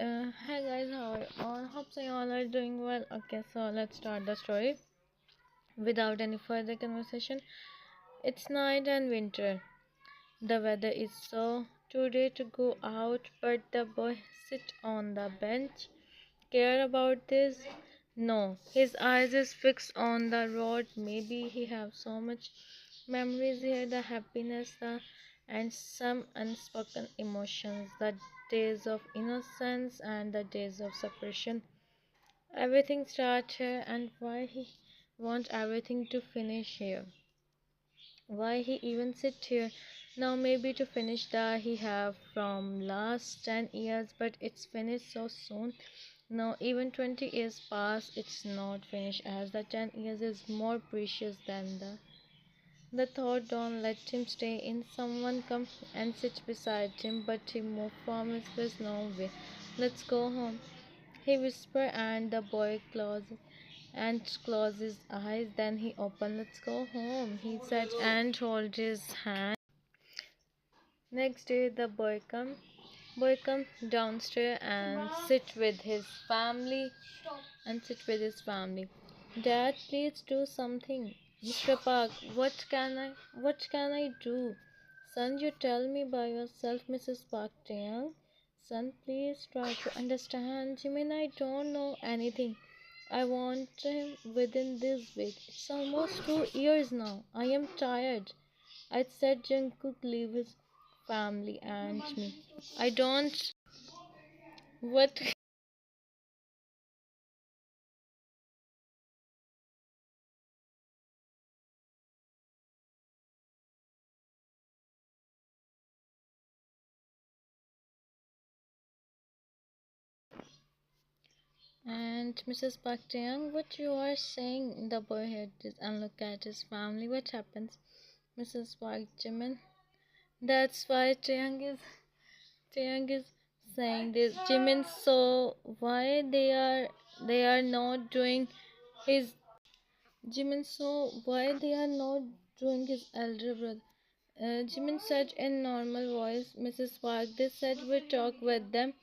Hi guys, how are you all? Hope so you all are doing well. Okay, so let's start the story without any further conversation. It's night and winter. The weather is so today to go out, but the boy sit on the bench. Care about this? No. His eyes is fixed on the road. Maybe he have so much memories here, the happiness, the and some unspoken emotions, the days of innocence and the days of suppression. Everything starts here, and why he want everything to finish here? Why he even sit here now? Maybe to finish the he have from last 10 years, but it's finished so soon. No, even 20 years pass, it's not finished, as the 10 years is more precious than the thought. Don't let him stay in. Someone come and sit beside him, but he moved from his place. No way. Let's go home, he whispered, and the boy closed his eyes. Then he opened. Let's go home, he said, and hold his hand. Next day, the boy come downstairs and sit with his family. Dad, please do something. Mr. Park, what can I do? Son, you tell me by yourself, Mrs. Park. Son, please try to understand. Jimin, I don't know anything. I want him within this week. It's almost 2 years now. I am tired. I said Jungkook leave his family and me. I don't. What? And Mrs. Park, what you are saying? The boy heard this and looked at his family. What happens? Mrs. Park, Jimin. That's why Taeyang is saying this. Jimin, so why they are not doing his Jimin, so why they are not doing his elder brother? Jimin said in normal voice. Mrs. Park, they said we talk with them.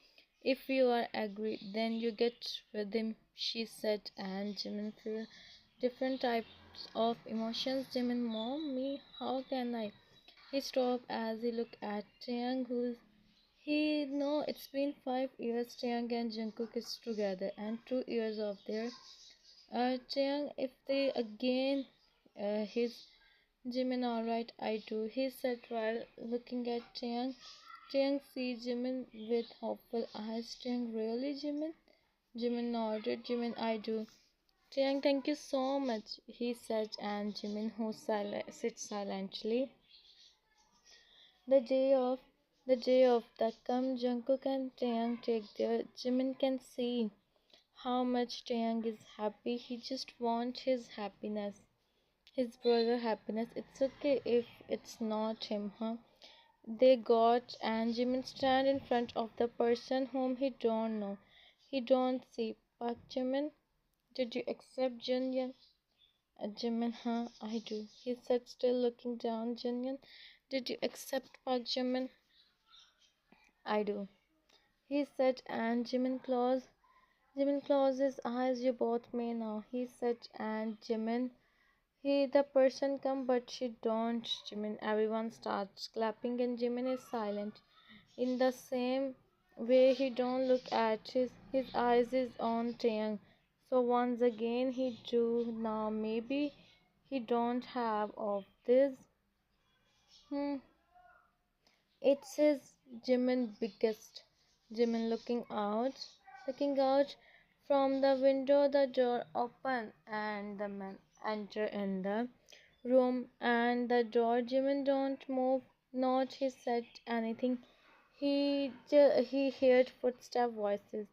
If you are agreed, then you get with him, she said, and Jimin feel different types of emotions. Jimin, mom, me, how can I? He stopped as he looked at Taeyang, who's he know it's been 5 years Taeyang and Jungkook is together, and 2 years of their Taeyang, if they again his Jimin, alright, I do, he said while looking at Taeyang. Taeyang sees Jimin with hopeful eyes. Taeyang, really, Jimin? Jimin nodded. Jimin, I do. Taeyang, thank you so much, he said, and Jimin, who sits silently. The day of the come, Jungkook and Taeyang take their. Jimin can see how much Taeyang is happy. He just wants his happiness, his brother happiness. It's okay if it's not him, huh? They got, and Jimin stand in front of the person whom he don't know. He don't see. Park, Jimin, did you accept Junyan? Jimin, huh? I do. He said, still looking down. Junyan, did you accept Park, Jimin? I do. He said, and Jimin closed his eyes. You both may now. He said, and Jimin, he the person come, but she don't. Jimin, everyone starts clapping, and Jimin is silent. In the same way, he don't look at his eyes is on Taeyang. So once again he do. Now maybe he don't have of this. Hmm. It's his Jimin biggest. Jimin looking out from the window. The door open and the man enter in the room, and the door. Jimin, don't move. Not he said anything. He heard footstep voices.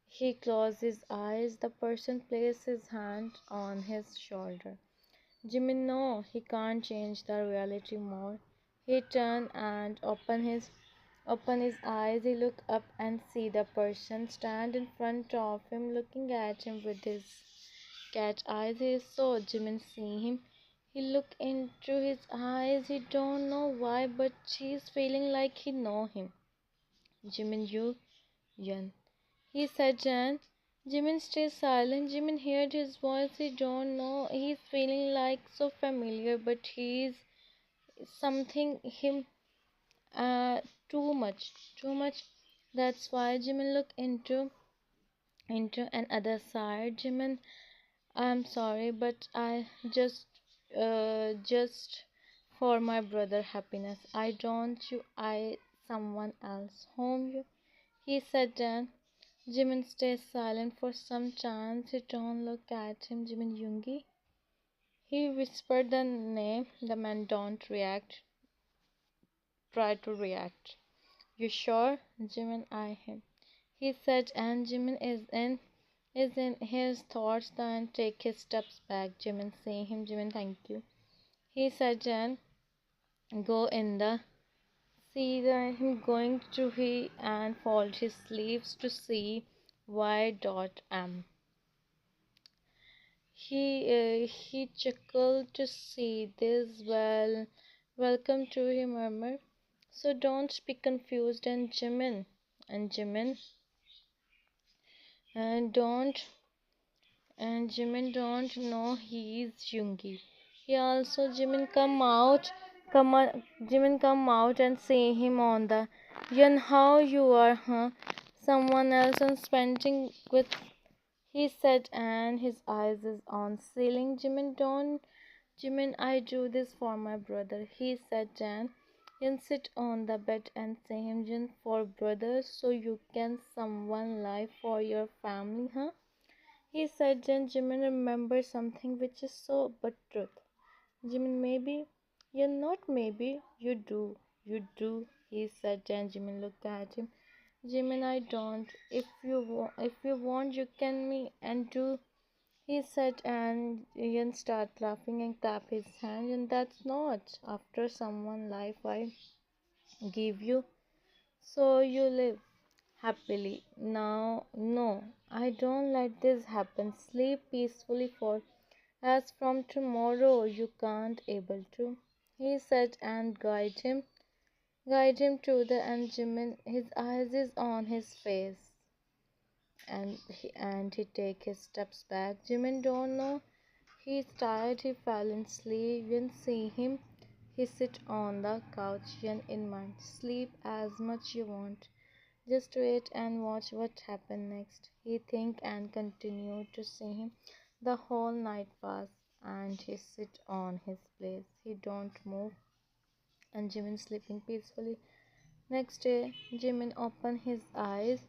He closed his eyes. The person placed his hand on his shoulder. Jimmy, no, he can't change the reality more. He turned and opened his eyes. He looked up and see the person stand in front of him, looking at him with his cat eyes. He saw Jimin see him. He looked into his eyes. He don't know why, but he's feeling like he know him. Jimin, you, Yan. he said. Jan. Jimin stays silent. Jimin heard his voice. He don't know. He's feeling like so familiar, but he's something him uh too much, too much. That's why Jimin looked into another side. Jimin, I'm sorry, but I just for my brother happiness. I don't you I someone else home you. He said. Then Jimin stays silent for some time. He don't look at him. Jimin Yoongi. He whispered the name. The man don't react. Try to react. You sure? Jimin eyed him. He said, and Jimin is in his thoughts. Then take his steps back. Jimin see him. Jimin, thank you. He said, and go in the see the him going to he and fold his sleeves to see y.m. He chuckled to see this. Well, welcome to, he murmured. So don't be confused. And Jimin and don't and Jimin don't know he's Yoongi. He also come on, Jimin come out and see him on the. Yun, how you are, huh? Someone else and spending with. He said, and his eyes is on ceiling. Jimin, I do this for my brother. He said, Jan. Yun sit on the bed and say him, Jin, for brothers, so you can someone life for your family, huh? He said. Then Jimin remembered something which is so but truth. Jimin, maybe you're not, maybe you do. You do, he said. Then Jimin looked at him. Jimin, I don't. If you want, you can me and do. He said, and Ian start laughing and clap his hands. And that's not after someone life I give you, so you live happily. Now, no, I don't let this happen. Sleep peacefully for as from tomorrow you can't able to. He said and guide him to the and Jimin. His eyes is on his face, and he take his steps back. Jimin don't know. He's tired. He fell in sleep. You see him. He sit on the couch. Yen in mind. Sleep as much you want. Just wait and watch what happen next. He think and continue to see him. The whole night pass and he sit on his place. He don't move and Jimin sleeping peacefully. Next day, Jimin open his eyes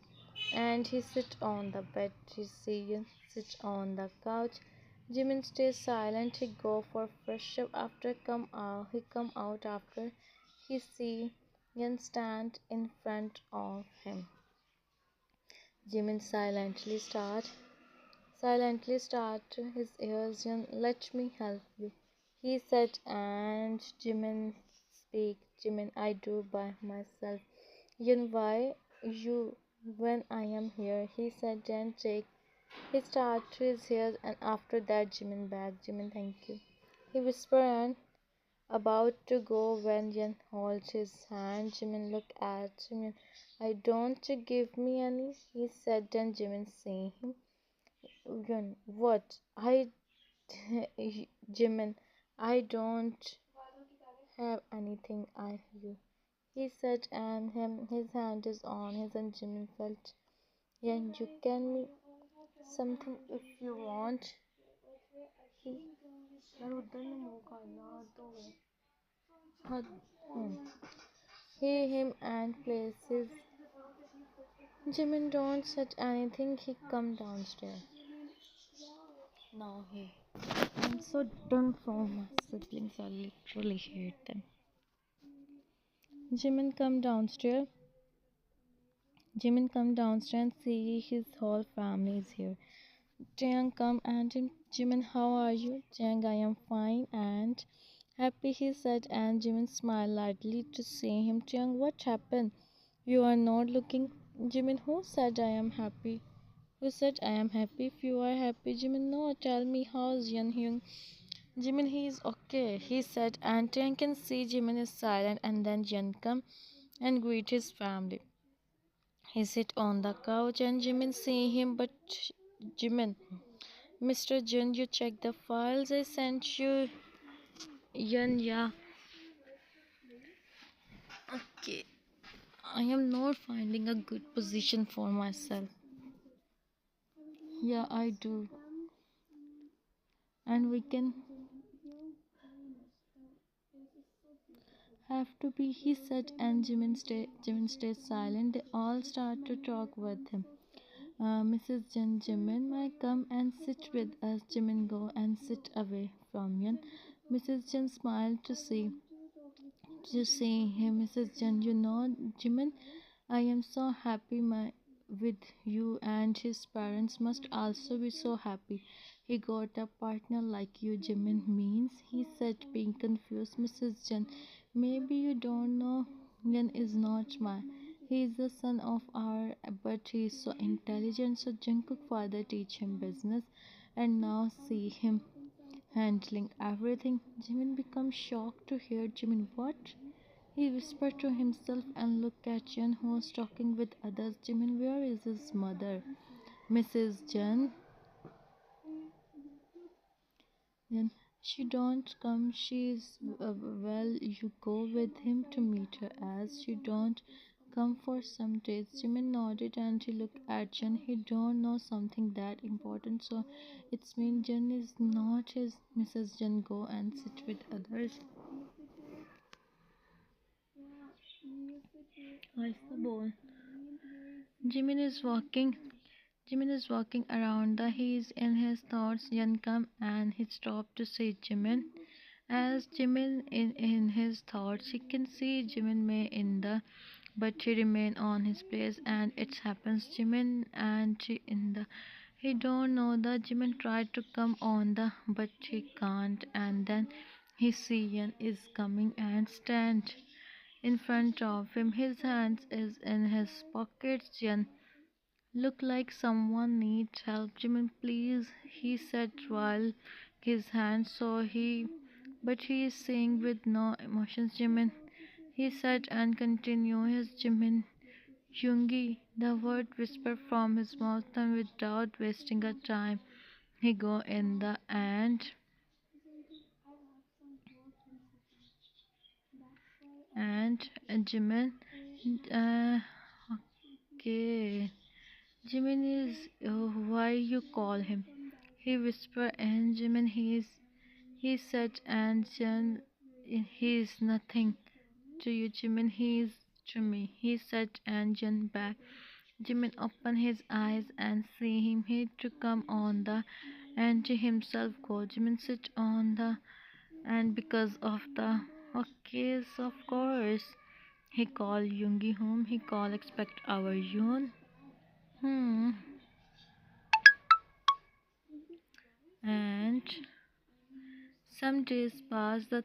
and he sit on the bed. He see Yun sit on the couch. Jimin stays silent. He go for fresh up after he come out after he see Yun stand in front of him. Jimin silently start his ears. Yun, let me help you, he said, and Jimin speak. Jimin, I do by myself. Yun, why you when I am here? He said, then take. He started his hair, and after that, Jimin back. Jimin, thank you. He whispered and about to go when Yen holds his hand. Jimin looked at Jimin. I don't you give me any? He said. Then Jimin see him. Yen, what? Jimin, I don't have anything. I you. He said, and his hand is on his, and Jimin felt. Yen, you can me something if you want. He यार उधर ने मुंह करना तो हाँ, he him and places. Jimin don't said anything. He come downstairs. Now he. I'm so done from my siblings. I literally hate them. Jimin come downstairs. Jimin come downstairs and see his whole family is here. Jiang come and him. Jimin, how are you? Jiang, I am fine and happy, he said, and Jimin smiled lightly to see him. Jiang, what happened? You are not looking. Jimin, who said I am happy? Who said I am happy? If you are happy, Jimin, no, tell me how's Yan Hyung? Jimin, he is okay, he said, and Jiang can see Jimin is silent, and then Yan come and greet his family. He sit on the couch and Jimin see him, but Jimin, Mr. Jun, you check the files I sent you. Yun, yeah. Okay. I am not finding a good position for myself. Yeah, I do. And we can have to be, he said, and Jimin stayed silent. They all start to talk with him. Mrs. Jen, Jimin, may come and sit with us. Jimin go and sit away from Yun. Mrs. Jen smiled to see him. Mrs. Jen, you know, Jimin, I am so happy with you, and his parents must also be so happy. He got a partner like you, Jimin means, he said, being confused. Mrs. Jen, maybe you don't know, Yan is not my. He is the son of our, but he is so intelligent. So Jungkook father teach him business, and now see him handling everything. Jimin becomes shocked to hear Jimin. What? He whispered to himself and looked at Jen, who was talking with others. Jimin, where is his mother? Mrs. Jen. Then she don't come. She's well. You go with him to meet her, as she don't come for some days. Jimin nodded and he looked at Jen. He don't know something that important, so it's mean Jen is not his. Mrs. Jen, go and sit with others. I suppose. Jimin is walking. Jimin is walking around the he's in his thoughts. Yan come and he stopped to see Jimin. As Jimin in his thoughts, he can see Jimin May in the, but he remain on his place, and it happens Jimin and she in the, he don't know that Jimin tried to come on the, but he can't, and then he see Yan is coming and stand in front of him. His hands is in his pockets. Yan look like someone needs help. Jimin, please, he said while his hands saw he, but he is saying with no emotions. Jimin, he said and continue his Jimin. Yoongi, the word whispered from his mouth, and without wasting a time, he go in the and Jimin, uh, okay. Jimin is why you call him? He whispered, and Jimin he said, and Jen, he is nothing to you, Jimin. He is to me. He said, and Jen back. Jimin opened his eyes and see him. He to come on the and to himself go. Jimin sit on the and because of the okay, so of course he call Yoongi home. He call expect our Yoon. Hmm. And some days pass. The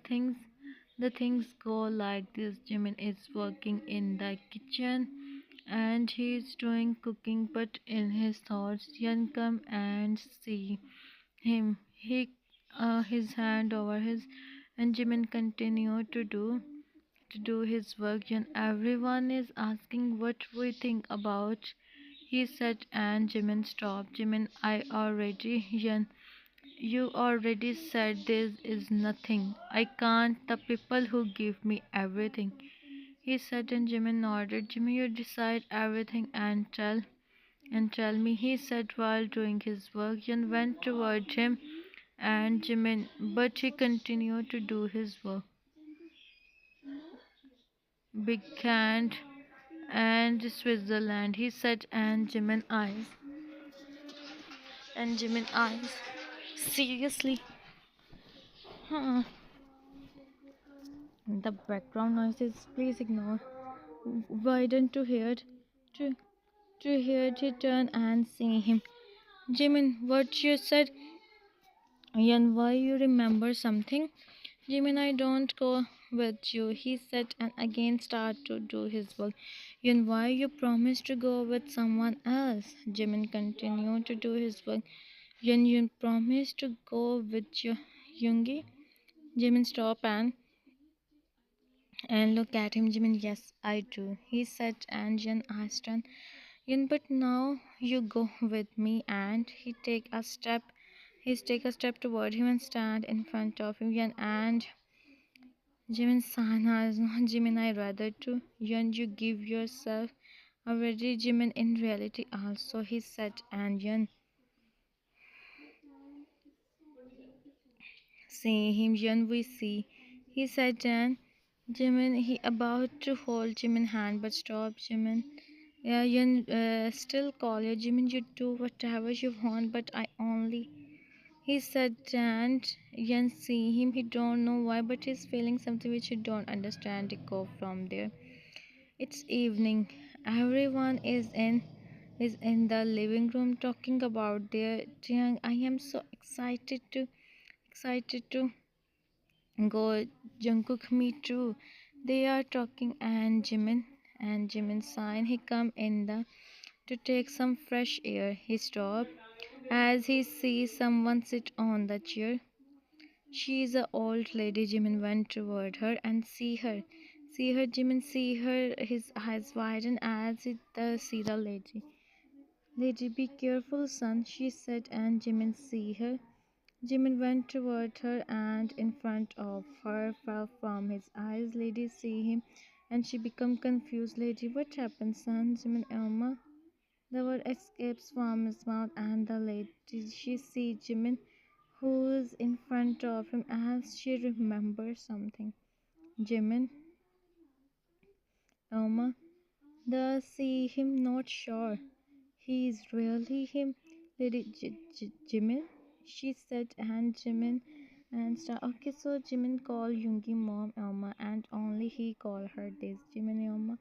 things go like this. Jimin is working in the kitchen and he is doing cooking, but in his thoughts, Yan come and see him. He his hand over his, and Jimin continue to do his work. And everyone is asking what we think about. He said, and Jimin stopped. Jimin, I already Yan. You already said this is nothing. I can't. The people who give me everything. He said, and Jimin nodded. Jimmy, you decide everything and tell me, he said while doing his work. Yan went toward him and Jimin, but he continued to do his work. Big hand and Switzerland, he said, and Jimin eyes. Seriously? Huh. The background noises, please ignore. Widen to hear to hear to turn and see him. Jimin, what you said? Yan, why you remember something? Jimin, I don't go with you, he said, and again start to do his work. Yan, why you promised to go with someone else? Jimin continued to do his work. Yan, you promised to go with your Yoongi? Jimin stop and look at him. Jimin, yes, I do, he said, and Yan asked, But now you go with me, and he take a step toward him and stand in front of him. And Jimin Sana is not Jimin, I rather to. You give yourself already Jimin in reality also, he said. And see him, we see. He said, and Jimin, he about to hold Jimin hand, but stop, Jimin. Yeah, still call you Jimin. You do whatever you want, but I only. He said, and Yan see him. He don't know why, but he's feeling something which he don't understand. To go from there. It's evening. Everyone is in the living room talking about their young. I am so excited to go. Jungkook, me too. They are talking, and Jimin sign. He come in the to take some fresh air. He stopped as he sees someone sit on the chair. She is a old lady. Jimin went toward her and see her. Jimin see her. His eyes widen as he see the lady. Lady, be careful, son, she said, and Jimin see her. Jimin went toward her, and in front of her fell from his eyes. Lady see him, and she become confused. Lady, what happened, son? Jimin, Elma. The word escapes from his mouth, and the lady she see Jimin, who's in front of him, as she remembers something. Jimin, Elma, the see him not sure. He is really him. Lady Jimin, she said, and Jimin and star. Okay, so Jimin call Yoongi mom Elma, and only he call her this Jimin Elma.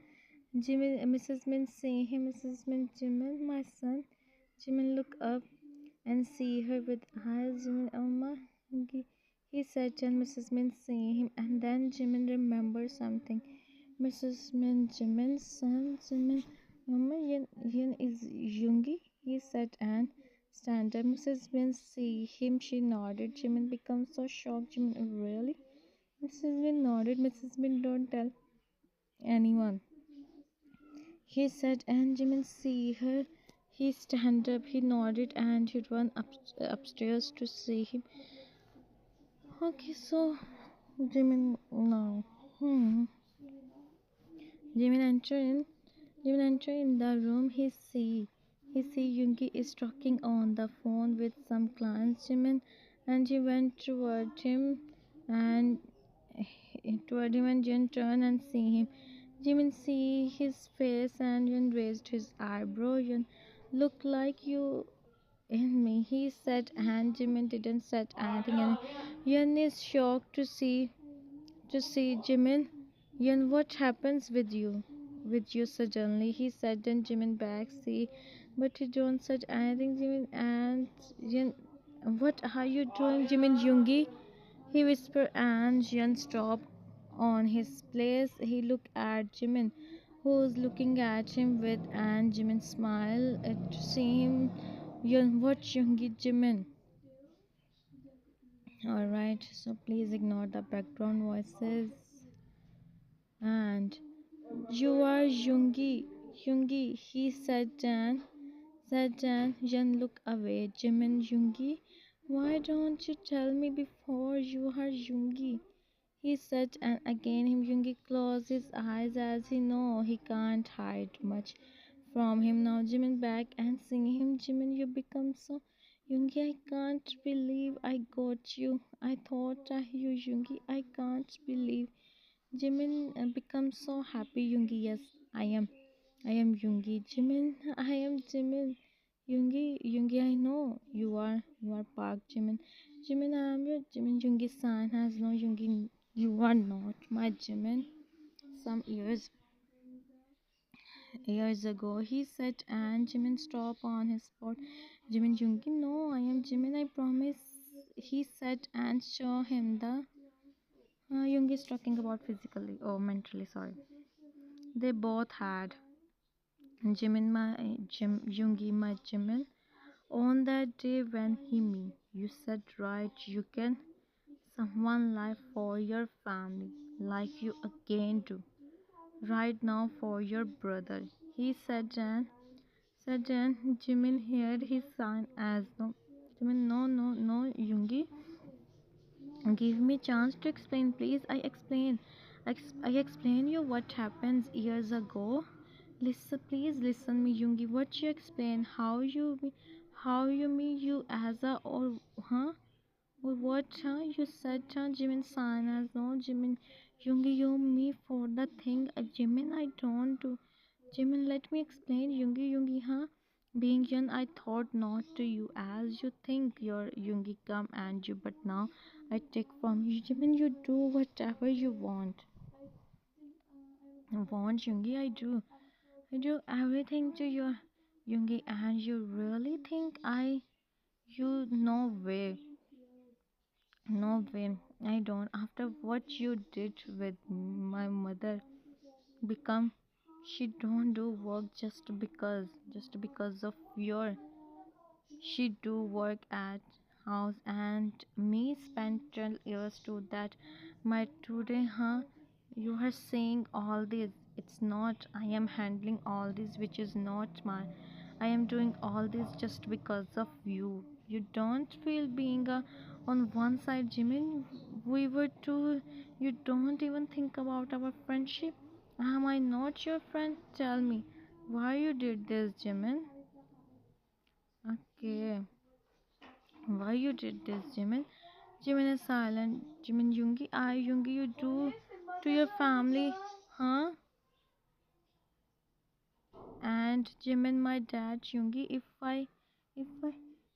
Jimin, Mrs. Min see him. Mrs. Min, Jimin, my son. Jimin look up and see her with eyes. Jimin Elma, he said, and Mrs. Min see him, and then Jimin remembers something. Mrs. Min, Jimin's son, Jimin. Mama, Yin is Yoongi, he said, and stand up. Mrs. Min see him, she nodded. Jimin becomes so shocked. Jimin, really? Mrs. Min nodded. Mrs. Min, don't tell anyone, he said, and Jimin see her. He stand up, he nodded, and he run upstairs to see him. Okay, so Jimin now. Jimin enter in. Jimin enter in the room. He see Yoongi is talking on the phone with some clients. Jimin, and he went and toward him, and Jin turned and see him. Jimin see his face, and Jin raised his eyebrow. Jin, look like you in me, he said, and Jimin didn't say anything. And Yun is shocked to see Jimin. Yun, what happens with you? With you suddenly, he said, and Jimin back, see, but he don't said anything. Jimin and Yun, what are you doing, Jimin Yoongi? He whispered, and Yun stopped on his place. He looked at Jimin, who's looking at him with, and Jimin smiled to see him. Yun, what Yoongi, Jimin? Alright, so please ignore the background voices. And you are Yoongi, he said, Jen look away. Jimin, Yoongi, why don't you tell me before you are Yoongi? He said, and again him Yoongi closed his eyes as he know he can't hide much from him now. Jimin back and seeing him. Jimin, you become so Yoongi, I can't believe I got you. I thought you Yoongi, I can't believe. Jimin becomes so happy. Yoongi, yes, I am Yoongi. Jimin, I am Jimin. Yoongi, I know you are Park. Jimin, I am your Jimin. Yoongi san has no Yoongi. You are not my Jimin. Some years ago, he said, and Jimin stopped on his spot. Jimin, Yoongi, no, I am Jimin. I promise. He said, and show him the. Yoongi is talking about physically or mentally. Sorry. They both had Jimin, Yoongi, my Jimin. On that day when he me, you said right, you can someone life for your family, like you again do. Right now for your brother. He said, and Sudden, Jimin heard his son as no. Jimin, no, no, no, Yoongi. Give me chance to explain, please. I explain you what happens years ago. Listen, please listen me, Yoongi. What you explain? How you me you as a or huh? Or what? Huh? You said Jimin sign as no Jimin. Yoongi, you me for the thing. Jimin, I don't do. Jimin, let me explain. Yoongi, huh? Being young, I thought not to you as you think your Yoongi come and you, but now I take from you. Jimin, you do whatever you want. Want Yoongi, I do. I do everything to your Yoongi, and you really think you no way. No way, I don't. After what you did with my mother, become she don't do work just because of your she do work at house and me spent 12 years to that my today you are saying all this it's not I am handling all this which is not my I am doing all this just because of you. You don't feel being on one side, Jimin. We were two. You don't even think about our friendship. Am I not your friend? Tell me why you did this, Jimin. Okay, why you did this, Jimin? Jimin is silent. Jimin, Yoongi, you do to your family, huh? And Jimin, my dad, Yoongi, if I,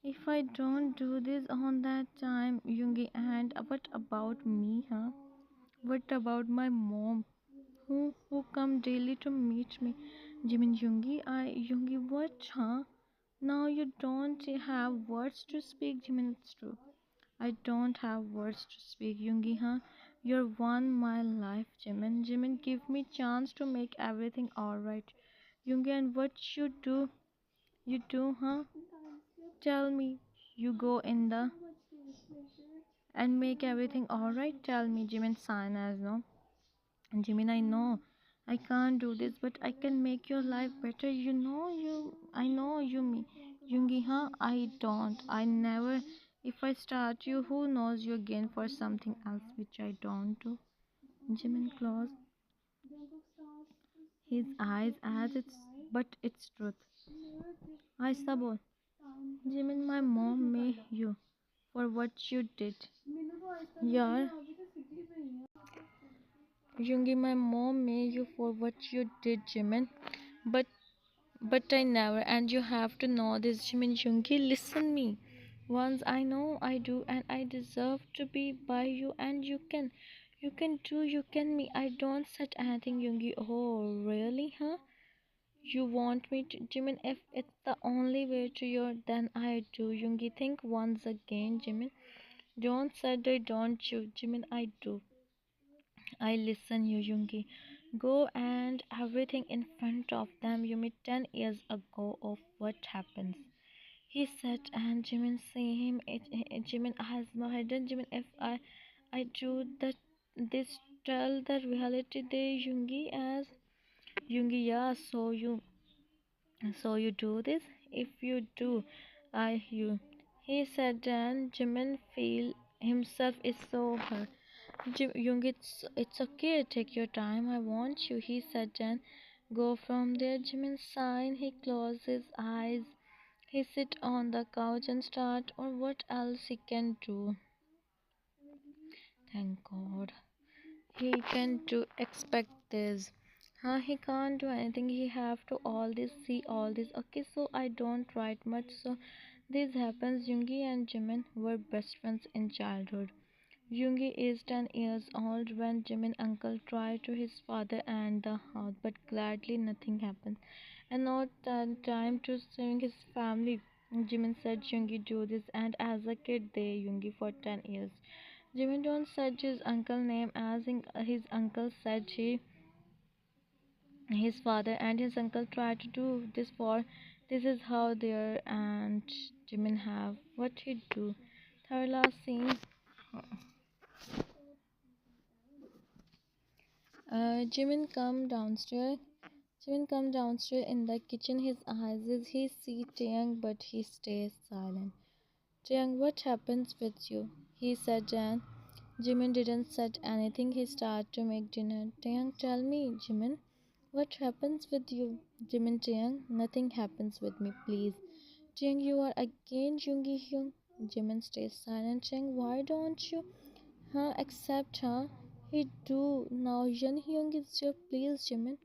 if I don't do this on that time, Yoongi, and what about me, huh? What about my mom, who come daily to meet me? Jimin, Yoongi, what, huh? Now you don't have words to speak, Jimin. It's true. I don't have words to speak, Yoongi, huh? You're one my life, Jimin. Jimin, give me chance to make everything alright. Yoongi, and what you do, huh? Tell me, you go in the and make everything alright. Tell me, Jimin, sign as no. And Jimin, I know I can't do this, but I can make your life better. I know you me. Yoongi, huh? I don't. I never. If I start you, who knows you again for something else which I don't do. Jimin closed his eyes as it's truth. I sabot. Jimin, my mom made you for what you did. Yeah, Yoongi, my mom made you for what you did, Jimin. But But I never, and you have to know this, Jimin Yoongi. Listen me. Once I know I do, and I deserve to be by you, and you can me. I don't set anything, Yoongi. Oh, really, huh? You want me to, Jimin? If it's the only way to your, then I do, Yoongi. Think once again, Jimin. Don't said I don't you, Jimin. I do. I listen you, Yoongi. Go and everything in front of them. You meet 10 years ago of what happens. He said, and Jimin see him. Jimin has no hidden. Jimin, if I do that, this tell the reality. They Yoongi as Yoongi. Yeah. So you do this. If you do, I you. He said, and Jimin feel himself is so hurt. Jung, it's okay. Take your time. I want you. He said. Then go from there. Jimin sighed. He closed his eyes. He sit on the couch and start. Or what else he can do? Thank God. He can do expect this. Huh? He can't do anything. He have to all this see all this. Okay, so I don't write much. So this happens. Yoongi and Jimin were best friends in childhood. Yoongi is 10 years old when Jimin uncle tried to his father and the house, but gladly nothing happened. And not time to sing his family. Jimin said Yoongi do this, and as a kid they Yoongi for 10 years. Jimin don't said his uncle name as in, his uncle said his father and his uncle tried to do this for this is how they and Jimin have what he do. Third last scene. Jimin come downstairs. Jimin comes downstairs in the kitchen. His eyes is he see Taeyang, but he stays silent. Taeyang, what happens with you? He said Jan. Jimin didn't said anything. He started to make dinner. Taeyang, tell me, Jimin, what happens with you? Jimin, Taeyang, nothing happens with me, please. Taeyang, you are again Yoongi Hyung. Jimin stays silent. Taeyang, why don't you? Huh? Accept, huh? He do. Now Yun Hyung is your please, Jimin.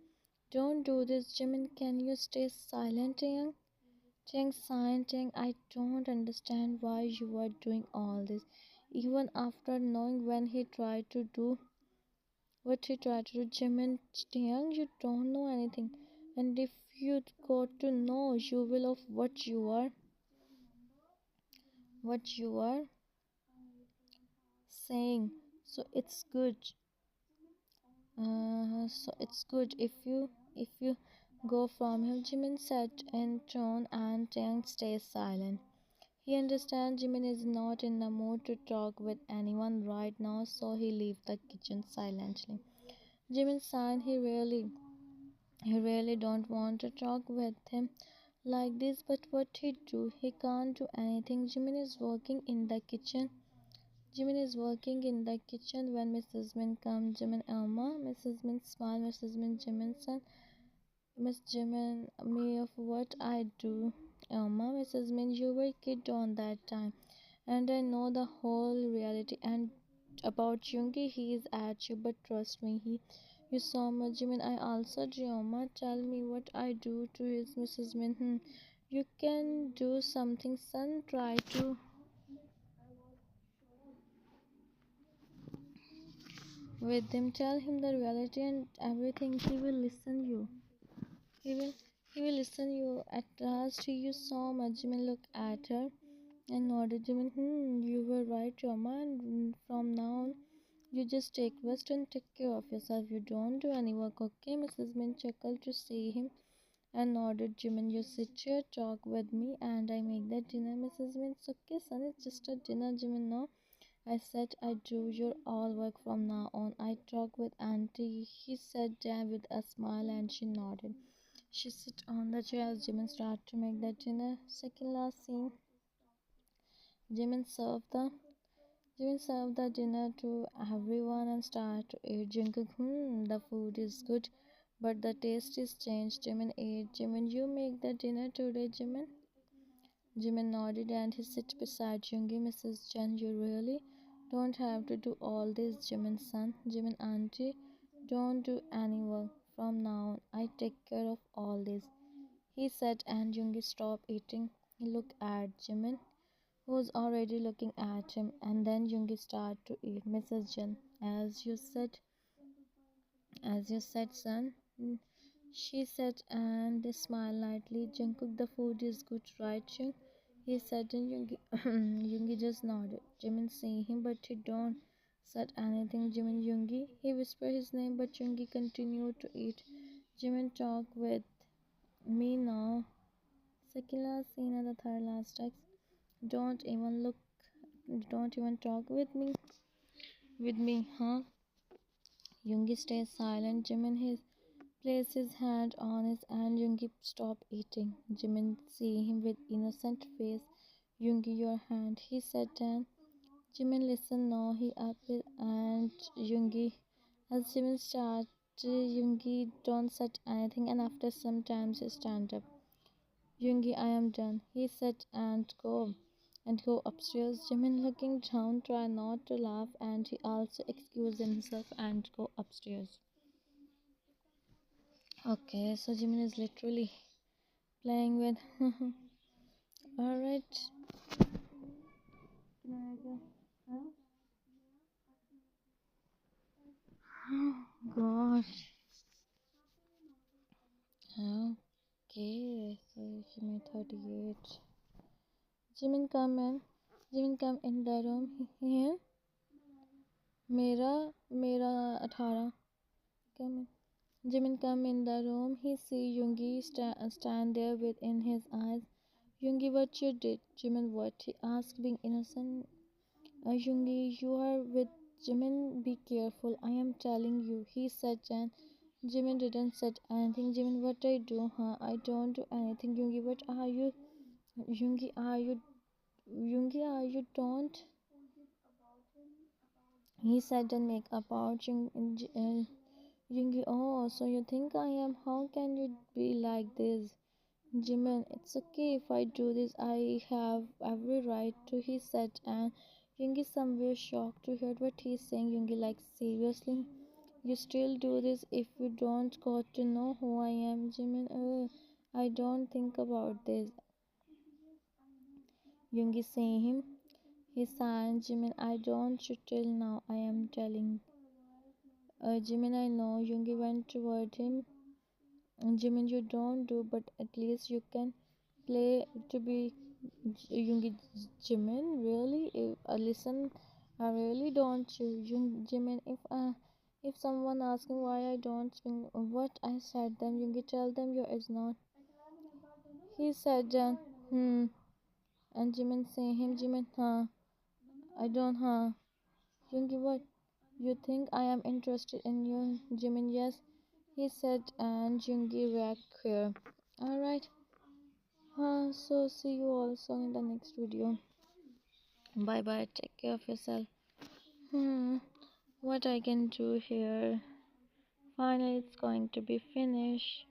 Don't do this, Jimin. Can you stay silent, Taeyang? Cheng sighed. Cheng, I don't understand why you are doing all this. Even after knowing when he tried to do what he tried to do, Jimin, Cheng, you don't know anything. And if you got to know, you will of what you are saying. So it's good. So it's good if you go from him. Jimin said in tone, and Cheng stays silent. He understands Jimin is not in the mood to talk with anyone right now, so he leaves the kitchen silently. Jimin sighed. He really don't want to talk with him like this, but what he do? He can't do anything. Jimin is working in the kitchen when Mrs. Min comes. Jimin, Elma, Mrs. Min smile. Mrs. Min, Jimin son. Miss Jimin, me of what I do. Elma, Mrs. Min, you were a kid on that time, and I know the whole reality and about Jungi. He is at you, but trust me, you saw much. Jimin, I also do. Elma, tell me what I do to his Mrs. Min. You can do something, son. Try to with him. Tell him the reality and everything. He will listen you. He will he will listen you. At last you saw Majmin look at her and nodded. Jimin, you were right, Rama, and from now on you just take rest and take care of yourself. You don't do any work, okay? Mrs. Min chuckled to see him and nodded. Jimin, you sit here, talk with me, and I make the dinner. Mrs. Min, it's okay, son, it's just a dinner. Jimin, no. I said I do your all work from now on. I talk with auntie. He said that with a smile and she nodded. She sit on the chair as Jimin start to make the dinner. Second last scene. Jimin served the Jimin served the dinner to everyone and started to eat. Jungkook, the food is good, but the taste is changed. Jimin ate. Jimin, you make the dinner today, Jimin? Jimin nodded and he sit beside Jungi. Mrs. Chen, you really don't have to do all this, Jimin son. Jimin auntie, don't do any work. From now on, I take care of all this, he said, and Jungi stopped eating. He looked at Jimin, who was already looking at him, and then Jungi started to eat. Mrs. Chen, as you said, son, she said, and they smiled lightly. Jungkook, the food is good, right, Jung? He said, and Yoongi, Yoongi just nodded. Jimin see him, but he don't said anything. Jimin, Yoongi, he whispered his name, but Yoongi continued to eat. Jimin, talk with me now. Second last scene and the third last text. Don't even look. Don't even talk with me. With me, huh? Yoongi stays silent. Jimin, his placed his hand on his and Yoongi stopped eating. Jimin see him with innocent face. Yoongi, your hand, he said then. Jimin listen now, he up it and Yoongi. As Jimin start, Yoongi don't said anything and after some time he stand up. Yoongi, I am done, he said and go upstairs. Jimin looking down, try not to laugh and he also excused himself and go upstairs. Okay, so Jimin is literally playing with. Alright. Oh gosh. Okay, so Jimin 38. Jimin come in. Jimin come in the room. Here. Mera 18. Come in. Jimin come in the room. He see Yoongi stand there within his eyes. Yoongi, what you did? Jimin, what? He asked, being innocent. Yoongi, you are with Jimin. Be careful. I am telling you. He said, Jan. Jimin didn't say anything. Jimin, what I do? Huh? I don't do anything. Yoongi, what are you? Yoongi, are you? Yoongi, are you? Don't. He said, don't make about Yoongi. Oh, so you think I am? How can you be like this? Jimin, it's okay if I do this. I have every right to, he said, and Yoongi somewhere shocked to hear what he's saying. Yoongi, like, seriously? You still do this if you don't got to know who I am, Jimin? I don't think about this. Yoongi saying him. He signed Jimin. I don't you till now. I am telling. Jimin, I know. Yoongi went toward him. Jimin, you don't do, but at least you can play to be Yoongi. Jimin, really? Listen, I really don't you, Jimin. If someone asking why I don't swing, what I said them, Yoongi, tell them you is not. He said then, and Jimin say him, Jimin, huh? I don't, huh? Yoongi, what? You think I am interested in you, Jimin? Yes, he said, and Yoongi back here. Alright, so see you also in the next video. Bye bye, take care of yourself. Hmm, what I can do here? Finally, it's going to be finished.